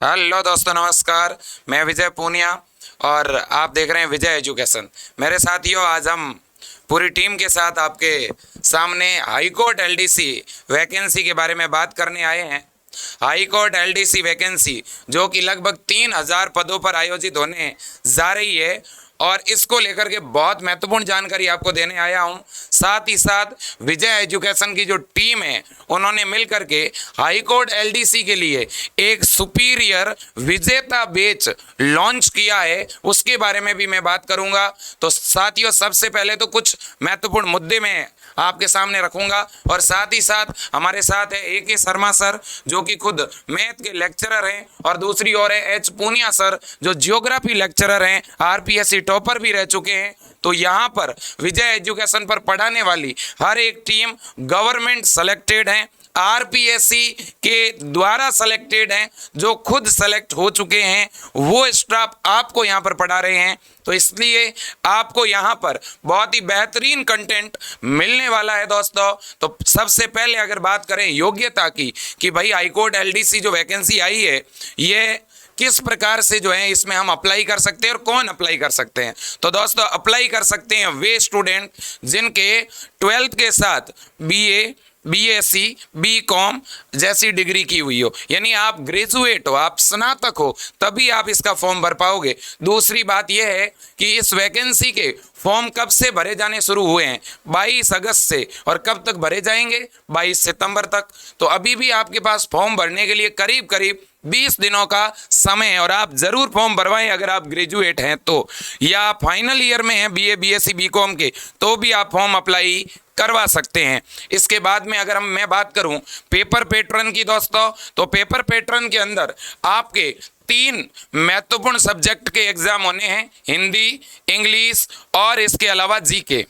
Hello दोस्तों, नमस्कार। मैं विजय पूनिया और आप देख रहे हैं विजय एजुकेशन। मेरे साथियों, आज हम पूरी टीम के साथ आपके सामने हाई कोर्ट एलडीसी वैकेंसी के बारे में बात करने आए हैं। हाई कोर्ट एलडीसी वैकेंसी जो कि लगभग 3000 पदों पर आयोजित होने जा रही है और इसको लेकर के बहुत महत्वपूर्ण जानकारी आपको देने आया हूं। साथ ही साथ विजय एजुकेशन की जो टीम है उन्होंने मिलकर के हाई कोर्ट एलडीसी के लिए एक सुपीरियर विजेता बैच लॉन्च किया है, उसके बारे में भी मैं बात करूंगा। तो साथियों, सबसे पहले तो कुछ महत्वपूर्ण मुद्दे में आपके सामने रखूंगा और साथ ही साथ हमारे साथ है ए.के. शर्मा सर जो कि खुद मैथ के लेक्चरर हैं और दूसरी ओर है एच पूनिया सर जो जियोग्राफी लेक्चरर हैं, आरपीएससी टॉपर भी रह चुके हैं। तो यहाँ पर विजय एजुकेशन पर पढ़ाने वाली हर एक टीम गवर्नमेंट सेलेक्टेड है, आरपीएससी के द्वारा सेलेक्टेड हैं, जो खुद सेलेक्ट हो चुके हैं वो स्टाफ आपको यहाँ पर पढ़ा रहे हैं। तो इसलिए आपको यहाँ पर बहुत ही बेहतरीन कंटेंट मिलने वाला है दोस्तों। तो सबसे पहले अगर बात करें योग्यता की कि भाई हाईकोर्ट एलडीसी जो वैकेंसी आई है ये किस प्रकार से जो है इसमें हम अप्लाई कर सकते हैं और कौन अप्लाई कर सकते हैं। तो दोस्तों, अप्लाई कर सकते हैं वे स्टूडेंट जिनके 12th के साथ बीए, बीएससी, बीकॉम जैसी डिग्री की हुई हो, यानी आप ग्रेजुएट हो, आप स्नातक हो, तभी आप इसका फॉर्म भर पाओगे। दूसरी बात यह है कि इस वैकेंसी के फॉर्म कब से भरे जाने शुरू हुए हैं? 22 अगस्त से, और कब तक भरे जाएंगे? 22 सितंबर तक। तो अभी भी आपके पास फॉर्म भरने के लिए करीब करीब 20 दिनों का समय है और आप जरूर फॉर्म भरवाएं अगर आप ग्रेजुएट हैं तो, या फाइनल ईयर में हैं बीए, बीएससी, बीकॉम के, तो भी आप फॉर्म अप्लाई करवा सकते हैं। इसके बाद में अगर मैं बात करूं पेपर पैटर्न की दोस्तों, तो पेपर पैटर्न के अंदर आपके 3 महत्वपूर्ण सब्जेक्ट के एग्जाम होने हैं, हिंदी, इंग्लिश और इसके अलावा जीके।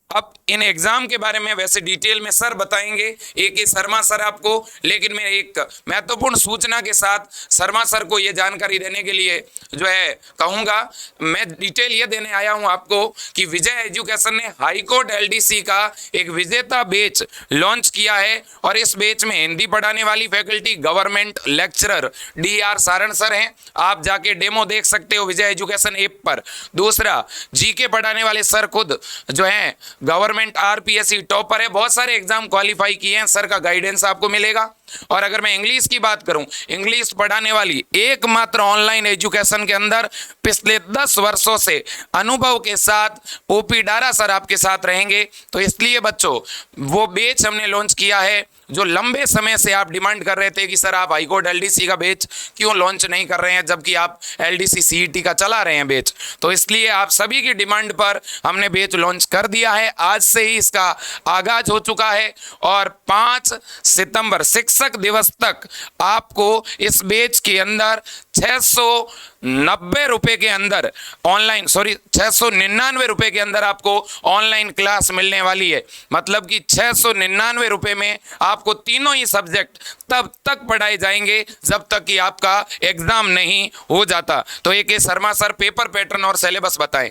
अब इन एग्जाम के बारे में वैसे डिटेल में सर बताएंगे, ए.के. शर्मा सर आपको, लेकिन मैं एक महत्वपूर्ण सूचना के साथ शर्मा सर को ये जानकारी देने के लिए जो है कहूँगा। मैं डिटेल ये देने आया हूँ आपको कि विजय एजुकेशन ने हाई कोर्ट एलडीसी का एक विजेता बैच लॉन्च किया है और इस बैच में हिंदी पढ़ाने वाली faculty government lecturer DR. Saran sir हैं। आप जाके डेमो देख सकते हो विजय एजुकेशन ऐप पर। दूसरा, जीके पढ़ाने वाले सर खुद जो हैं गवर्नमेंट आरपीएससी टॉपर है, बहुत सारे एग्जाम क्वालिफाई किए हैं, सर का गाइडेंस आपको मिलेगा। और अगर मैं इंग्लिश की बात करूं, इंग्लिश पढ़ाने वाली एकमात्र ऑनलाइन एजुकेशन के अंदर पिछले 10 वर्षों से अनुभव के साथ ओपी डारा सर आपके साथ रहेंगे। तो इसलिए बच्चों, वो बैच हमने लॉन्च किया है जो लंबे समय से आप डिमांड कर रहे थे कि सर आप हाईकोर्ट एलडीसी का बैच क्यों लॉन्च नहीं कर रहे हैं, जबकि आप एलडीसी सीईटी का चला रहे हैं बैच। तो इसलिए आप सभी की डिमांड पर हमने बैच लॉन्च कर दिया है। आज से ही इसका आगाज हो चुका है और 5 सितंबर शिक्षक दिवस तक आपको इस बैच के अंदर 690 रुपए के अंदर ऑनलाइन, 699 रुपए के अंदर आपको ऑनलाइन क्लास मिलने वाली है। मतलब कि 699 रुपए में आपको तीनों ही सब्जेक्ट तब तक पढ़ाए जाएंगे जब तक कि आपका एग्जाम नहीं हो जाता। तो A K. Sharma sir paper pattern और सिलेबस बताएं।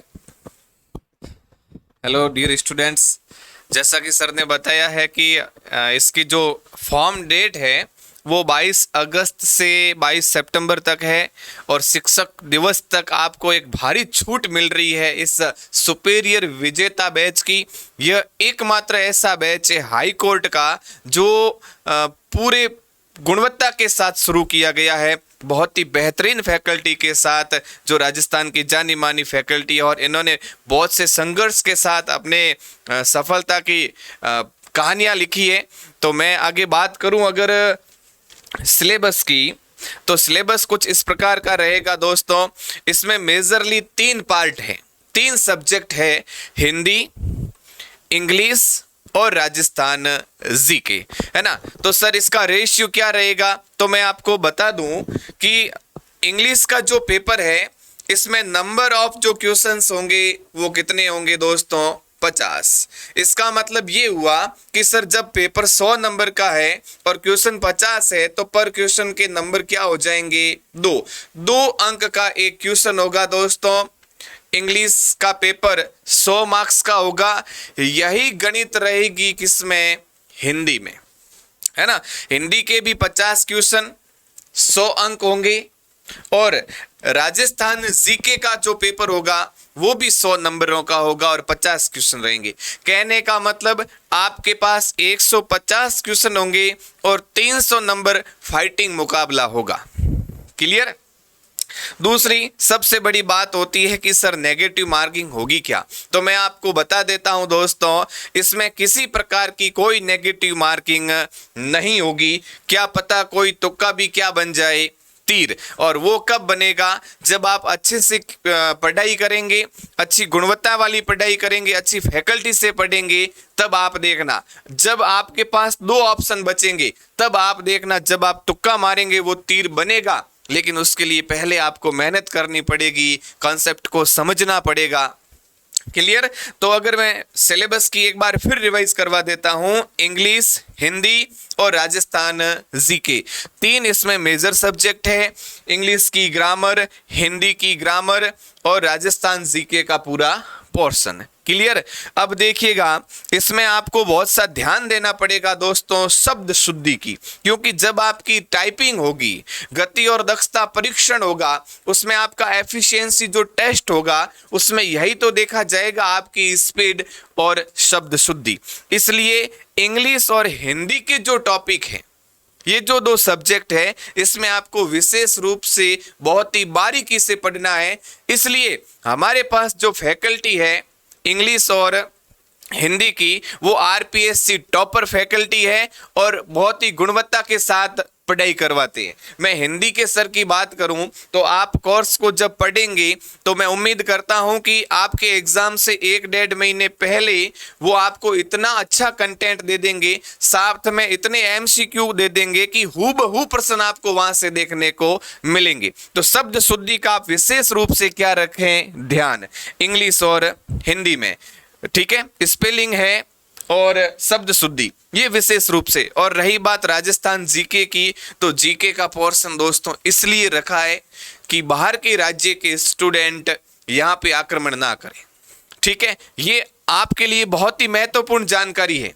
हेलो डियर स्टूडेंट्स, जैसा कि सर ने बताया है कि इसकी जो फॉर्म डेट है वो 22 अगस्त से 22 सितंबर तक है और शिक्षक दिवस तक आपको एक भारी छूट मिल रही है इस सुपीरियर विजेता बैच की। यह एकमात्र ऐसा बैच है हाई कोर्ट का जो पूरे गुणवत्ता के साथ शुरू किया गया है, बहुत ही बेहतरीन फैकल्टी के साथ, जो राजस्थान की जानी मानी फैकल्टी है और इन्होंने बहुत से संघर्ष के साथ अपने सफलता की कहानियाँ लिखी है। तो मैं आगे बात करूं अगर सिलेबस की, तो सिलेबस कुछ इस प्रकार का रहेगा दोस्तों। इसमें मेजरली 3 पार्ट हैं, 3 सब्जेक्ट है, हिंदी, इंग्लिश और राजस्थान जीके, है ना। तो सर इसका रेशियो क्या रहेगा, तो मैं आपको बता दूं कि इंग्लिश का जो पेपर है इसमें नंबर ऑफ जो क्वेश्चंस होंगे वो कितने होंगे दोस्तों, 50। इसका मतलब ये हुआ कि सर जब पेपर 100 नंबर का है और क्वेश्चन 50 है तो पर क्वेश्चन के नंबर क्या हो जाएंगे, 2 अंक का एक क्वेश्चन होगा दोस्तों। इंग्लिश का पेपर 100 मार्क्स का होगा। यही गणित रहेगी किसमें, हिंदी में, है ना। हिंदी के भी 50 क्वेश्चन, 100 अंक होंगे और राजस्थान जीके का जो पेपर होगा वो भी 100 नंबरों का होगा और 50 क्वेश्चन रहेंगे। कहने का मतलब आपके पास 150 क्वेश्चन होंगे और 300 नंबर फाइटिंग मुकाबला होगा। क्लियर? दूसरी सबसे बड़ी बात होती है कि सर नेगेटिव मार्किंग होगी क्या? तो मैं आपको बता देता हूं दोस्तों, इसमें किसी प्रकार की कोई नेगेटिव मार्किंग नहीं होगी। क्या पता कोई तुक्का भी क्या बन जाए, तीर। और वो कब बनेगा? जब आप अच्छे से पढ़ाई करेंगे, अच्छी गुणवत्ता वाली पढ़ाई करेंगे, अच्छी फैकल्टी से पढ़ेंगे, तब आप देखना। जब आपके पास 2 ऑप्शन बचेंगे तब आप देखना, जब आप तुक्का मारेंगे वो तीर बनेगा। लेकिन उसके लिए पहले आपको मेहनत करनी पड़ेगी, कॉन्सेप्ट को समझना पड़ेगा। क्लियर? तो अगर मैं सिलेबस की एक बार फिर रिवाइज करवा देता हूं, इंग्लिश, हिंदी और राजस्थान जीके 3 इसमें मेजर सब्जेक्ट है। इंग्लिश की ग्रामर, हिंदी की ग्रामर और राजस्थान जीके का पूरा पोर्शन। क्लियर? अब देखिएगा, इसमें आपको बहुत सा ध्यान देना पड़ेगा दोस्तों शब्द शुद्धि की, क्योंकि जब आपकी टाइपिंग होगी, गति और दक्षता परीक्षण होगा, उसमें आपका एफिशिएंसी जो टेस्ट होगा उसमें यही तो देखा जाएगा आपकी स्पीड और शब्द शुद्धि। इसलिए इंग्लिश और हिंदी के जो टॉपिक हैं, ये जो 2 सब्जेक्ट है, इसमें आपको विशेष रूप से बहुत ही बारीकी से पढ़ना है। इसलिए हमारे पास जो फैकल्टी है इंग्लिश और हिंदी की, वो आरपीएससी टॉपर फैकल्टी है और बहुत ही गुणवत्ता के साथ पढ़ाई करवाते हैं। मैं हिंदी के सर की बात करूं तो आप कोर्स को जब पढ़ेंगे तो मैं उम्मीद करता हूं कि आपके एग्जाम से 1-1.5 महीने पहले वो आपको इतना अच्छा कंटेंट दे देंगे, साथ में इतने एमसीक्यू दे देंगे कि हूबहू प्रश्न आपको वहां से देखने को मिलेंगे। तो शब्द शुद्धि का आप विशेष रूप से क्या रखें ध्यान, इंग्लिश और हिंदी में, ठीक है? स्पेलिंग है और शब्द शुद्धि, ये विशेष रूप से। और रही बात राजस्थान जीके की, तो जीके का पोर्शन दोस्तों इसलिए रखा है कि बाहर के राज्य के स्टूडेंट यहाँ पे आक्रमण ना करें, ठीक है? ये आपके लिए बहुत ही महत्वपूर्ण जानकारी है।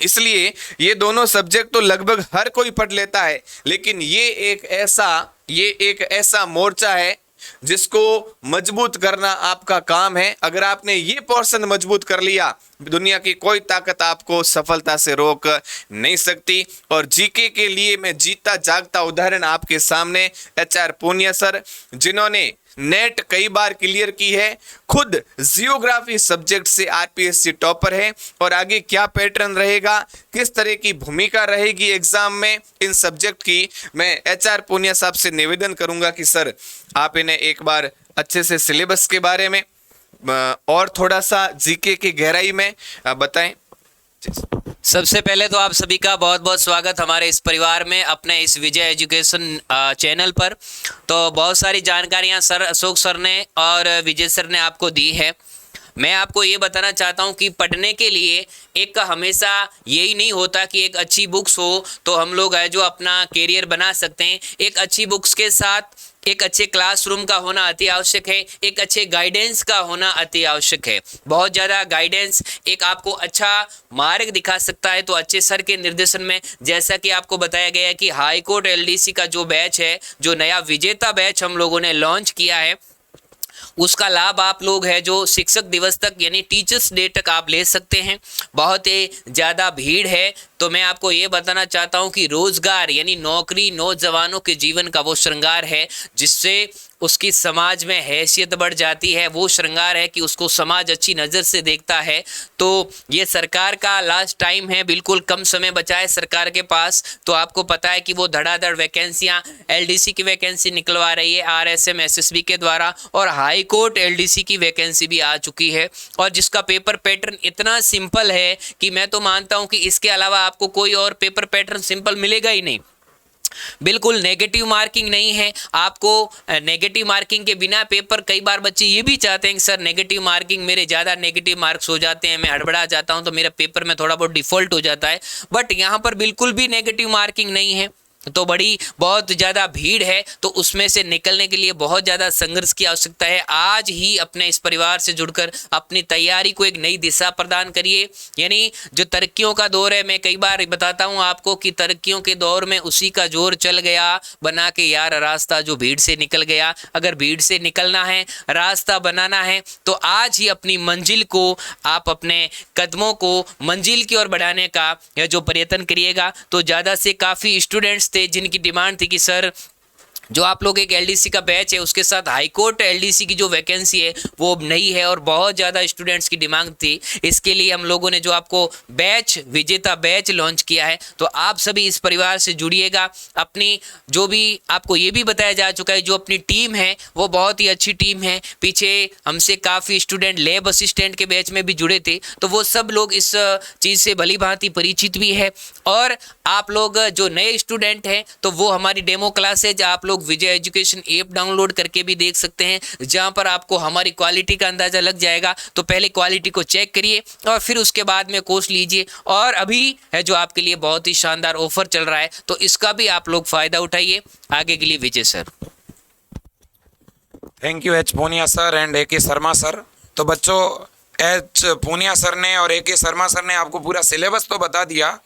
इसलिए ये दोनों सब्जेक्ट तो लगभग हर कोई पढ़ लेता है, लेकिन ये एक ऐसा मोर्चा है जिसको मजबूत करना आपका काम है। अगर आपने ये पोर्शन मजबूत कर लिया, दुनिया की कोई ताकत आपको सफलता से रोक नहीं सकती। और जीके के लिए मैं जीता जागता उदाहरण आपके सामने HR पूनिया सर, जिन्होंने नेट कई बार क्लियर की है, खुद जियोग्राफी सब्जेक्ट से आरपीएससी टॉपर है। और आगे क्या पैटर्न रहेगा, किस तरह की भूमिका रहेगी एग्जाम में इन सब्जेक्ट की, मैं HR पूनिया साहब से निवेदन करूंगा कि सर आप इन्हें एक बार अच्छे से सिलेबस के बारे में और थोड़ा सा जीके की गहराई में बताएं। सबसे पहले तो आप सभी का बहुत बहुत स्वागत हमारे इस परिवार में, अपने इस विजय एजुकेशन चैनल पर। तो बहुत सारी जानकारियां सर अशोक सर ने और विजय सर ने आपको दी है। मैं आपको ये बताना चाहता हूँ कि पढ़ने के लिए एक हमेशा यही नहीं होता कि एक अच्छी बुक्स हो तो हम लोग है जो अपना कैरियर बना सकते हैं। एक अच्छी बुक्स के साथ एक अच्छे क्लासरूम का होना अति आवश्यक है, एक अच्छे गाइडेंस का होना अति आवश्यक है। बहुत ज़्यादा गाइडेंस एक आपको अच्छा मार्ग दिखा सकता है। तो अच्छे सर के निर्देशन में, जैसा कि आपको बताया गया है कि हाई कोर्ट LDC का जो बैच है, जो नया विजेता बैच हम लोगों ने लॉन्च किया है, उसका लाभ आप लोग है जो शिक्षक दिवस तक यानी टीचर्स डे तक आप ले सकते हैं। बहुत ही ज़्यादा भीड़ है। तो मैं आपको ये बताना चाहता हूँ कि रोजगार यानी नौकरी नौजवानों के जीवन का वो श्रृंगार है जिससे उसकी समाज में हैसियत बढ़ जाती है। वो श्रृंगार है कि उसको समाज अच्छी नज़र से देखता है। तो ये सरकार का लास्ट टाइम है, बिल्कुल कम समय बचा है सरकार के पास। तो आपको पता है कि वो धड़ाधड़ वैकेंसियाँ LDC की वैकेंसी निकलवा रही है RSM SSB के द्वारा, और हाई कोर्ट LDC की वैकेंसी भी आ चुकी है, और जिसका पेपर पैटर्न इतना सिंपल है कि मैं तो मानता हूँ कि इसके अलावा आपको कोई और पेपर पैटर्न सिंपल मिलेगा ही नहीं। बिल्कुल नेगेटिव मार्किंग नहीं है। आपको नेगेटिव मार्किंग के बिना पेपर, कई बार बच्चे ये भी चाहते हैं कि सर नेगेटिव मार्किंग, मेरे ज़्यादा नेगेटिव मार्क्स हो जाते हैं, मैं हड़बड़ा जाता हूं तो मेरा पेपर में थोड़ा बहुत डिफ़ॉल्ट हो जाता है। बट यहाँ पर बिल्कुल भी नेगेटिव मार्किंग नहीं है। तो बड़ी बहुत ज़्यादा भीड़ है, तो उसमें से निकलने के लिए बहुत ज़्यादा संघर्ष की आवश्यकता है। आज ही अपने इस परिवार से जुड़कर अपनी तैयारी को एक नई दिशा प्रदान करिए। यानी जो तरक्कियों का दौर है, मैं कई बार बताता हूँ आपको कि तरक्कियों के दौर में उसी का जोर चल गया बना के यार रास्ता जो भीड़ से निकल गया। अगर भीड़ से निकलना है, रास्ता बनाना है, तो आज ही अपनी मंजिल को, आप अपने कदमों को मंजिल की ओर बढ़ाने का यह जो प्रयत्न करिएगा। तो ज़्यादा से काफ़ी स्टूडेंट्स थे जिनकी डिमांड थी कि सर जो आप लोग एक एलडीसी का बैच है उसके साथ हाई कोर्ट एलडीसी की जो वैकेंसी है वो नई है और बहुत ज़्यादा स्टूडेंट्स की डिमांड थी। इसके लिए हम लोगों ने जो आपको बैच, विजेता बैच लॉन्च किया है, तो आप सभी इस परिवार से जुड़िएगा। अपनी जो भी आपको ये भी बताया जा चुका है, जो अपनी टीम है वो बहुत ही अच्छी टीम है। पीछे हमसे काफ़ी स्टूडेंट लैब असिस्टेंट के बैच में भी जुड़े थे, तो वो सब लोग इस चीज़ से भली भांति परिचित भी है। और आप लोग जो नए स्टूडेंट हैं तो वो हमारी डेमो क्लास है, जहाँ आप लोग विजय एजुकेशन ऐप डाउनलोड करके भी देख सकते हैं, जहां पर आपको हमारी क्वालिटी का अंदाजा लग जाएगा। तो पहले क्वालिटी को चेक करिए और फिर उसके बाद में कोर्स लीजिए। और अभी है जो आपके लिए बहुत ही शानदार ऑफर चल रहा है, तो इसका भी आप लोग फायदा उठाइए। आगे के लिए Vijay sir. Thank you H Punia sir and A K Sharma sir. तो बच्चों, एच पूनिया सर ने और ए के शर्मा सर ने आपको पूरा सिलेबस तो बता दिया,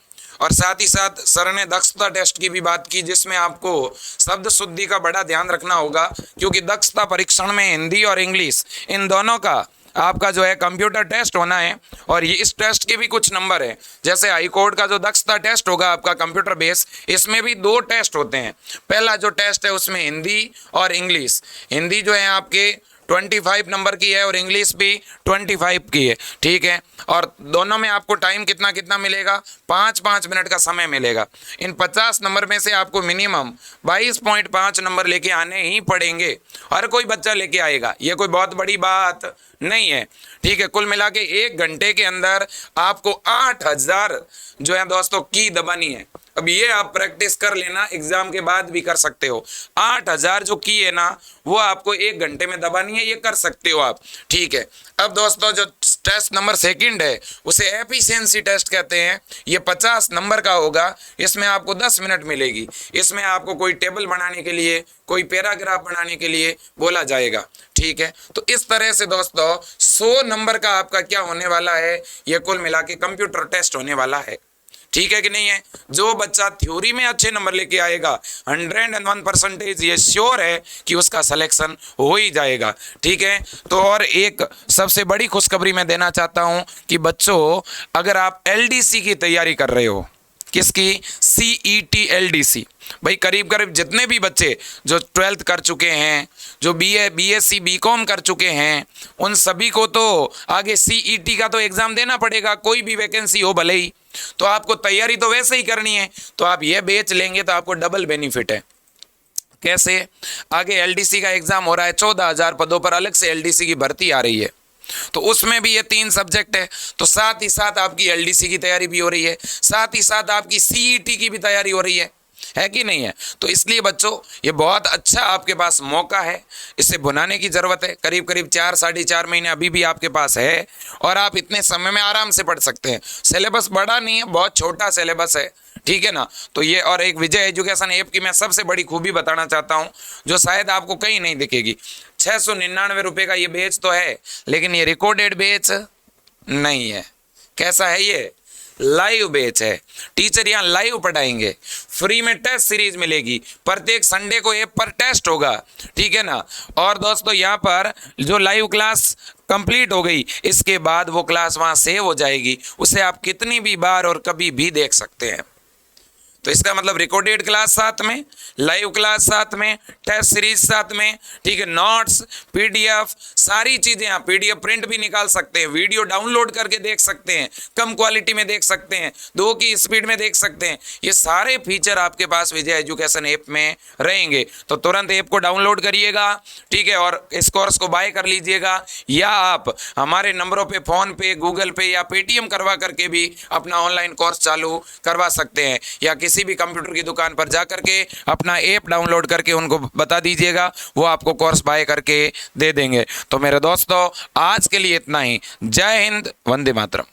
और साथ ही साथ सर ने दक्षता टेस्ट की भी बात की, जिसमें आपको शब्द शुद्धि का बड़ा ध्यान रखना होगा, क्योंकि दक्षता परीक्षण में हिंदी और इंग्लिश इन दोनों का आपका जो है कंप्यूटर टेस्ट होना है। और ये इस टेस्ट के भी कुछ नंबर है, जैसे हाई कोर्ट का जो दक्षता टेस्ट होगा आपका कंप्यूटर बेस, इसमें भी 2 टेस्ट होते हैं। पहला जो टेस्ट है उसमें हिंदी और इंग्लिश, हिंदी जो है आपके 25 नंबर की है और इंग्लिश भी 25 की है, ठीक है। और दोनों में आपको टाइम कितना कितना मिलेगा, 5-5 मिनट का समय मिलेगा। इन 50 नंबर में से आपको मिनिमम 22.5 नंबर लेके आने ही पड़ेंगे। हर कोई बच्चा लेके आएगा, ये कोई बहुत बड़ी बात नहीं है, ठीक है। कुल मिला के 1 घंटे के अंदर आपको 8000 जो है दोस्तों की दबानी है। अब ये आप प्रैक्टिस कर लेना, एग्जाम के बाद भी कर सकते हो। 8000 जो की है ना, वो आपको 1 घंटे में दबानी है, ये कर सकते हो आप, ठीक है। अब दोस्तों जो टेस्ट नंबर 2 है उसे एफिशिएंसी टेस्ट कहते हैं। ये 50 नंबर का होगा, इसमें आपको 10 मिनट मिलेगी। इसमें आपको कोई टेबल बनाने के लिए, कोई पैराग्राफ बनाने के लिए बोला जाएगा, ठीक है। तो इस तरह से दोस्तों 100 नंबर का आपका क्या होने वाला है, ये कुल मिला के कंप्यूटर टेस्ट होने वाला है, ठीक है कि नहीं है। जो बच्चा थ्योरी में अच्छे नंबर लेके आएगा 101% ये श्योर है कि उसका सिलेक्शन हो ही जाएगा, ठीक है। तो और एक सबसे बड़ी खुशखबरी मैं देना चाहता हूं कि बच्चों, अगर आप एलडीसी की तैयारी कर रहे हो, किसकी, CET LDC, भाई करीब करीब जितने भी बच्चे जो 12th कर चुके हैं, जो BA BSc BCom कर चुके हैं, उन सभी को तो आगे CET का तो एग्ज़ाम देना पड़ेगा, कोई भी वैकेंसी हो भले ही। तो आपको तैयारी तो वैसे ही करनी है, तो आप ये बैच लेंगे तो आपको डबल बेनिफिट है। कैसे, आगे LDC का एग्ज़ाम हो रहा है, 14,000 पदों पर अलग से LDC की भर्ती आ रही है, तो उसमें भी ये 3 सब्जेक्ट है। तो साथ ही साथ आपकी LDC की तैयारी भी हो रही है, साथ ही साथ आपकी CET की भी तैयारी हो रही है कि नहीं है। तो इसलिए बच्चों ये बहुत अच्छा आपके पास मौका है, इसे भुनाने की ज़रूरत है। करीब करीब 4-4.5 महीने अभी भी आपके पास है, और आप इतने समय में आराम से पढ़ सकते हैं। सिलेबस बड़ा नहीं है, बहुत छोटा सिलेबस है, ठीक है ना। तो ये, और एक विजय एजुकेशन ऐप की मैं सबसे बड़ी खूबी बताना चाहता हूँ, जो शायद आपको कहीं नहीं दिखेगी। 699 रुपये का ये बैच तो है, लेकिन ये रिकॉर्डेड बैच नहीं है। कैसा है ये, लाइव बैच है। टीचर यहाँ लाइव पढ़ाएंगे, फ्री में टेस्ट सीरीज मिलेगी, प्रत्येक संडे को ऐप पर टेस्ट होगा, ठीक है ना। और दोस्तों यहाँ पर जो लाइव क्लास कंप्लीट हो गई, इसके बाद वो क्लास वहाँ सेव हो जाएगी, उसे आप कितनी भी बार और कभी भी देख सकते हैं। तो इसका मतलब रिकॉर्डेड क्लास साथ में, लाइव क्लास साथ में, टेस्ट सीरीज साथ में, ठीक है। नोट्स, PDF, सारी चीज़ें आप PDF प्रिंट भी निकाल सकते हैं, वीडियो डाउनलोड करके देख सकते हैं, कम क्वालिटी में देख सकते हैं, 2 की स्पीड में देख सकते हैं। ये सारे फीचर आपके पास विजय एजुकेशन ऐप में रहेंगे। तो तुरंत ऐप को डाउनलोड करिएगा, ठीक है, और इस कोर्स को बाय कर लीजिएगा, या आप हमारे नंबरों पे फ़ोन पे, गूगल पे या पेटीएम करवा करके भी अपना ऑनलाइन कोर्स चालू करवा सकते हैं, या किसी भी कंप्यूटर की दुकान पर जा करके अपना ऐप डाउनलोड करके उनको बता दीजिएगा, वो आपको कोर्स बाय करके दे देंगे। तो मेरे दोस्तों आज के लिए इतना ही। जय हिंद, वंदे मातरम।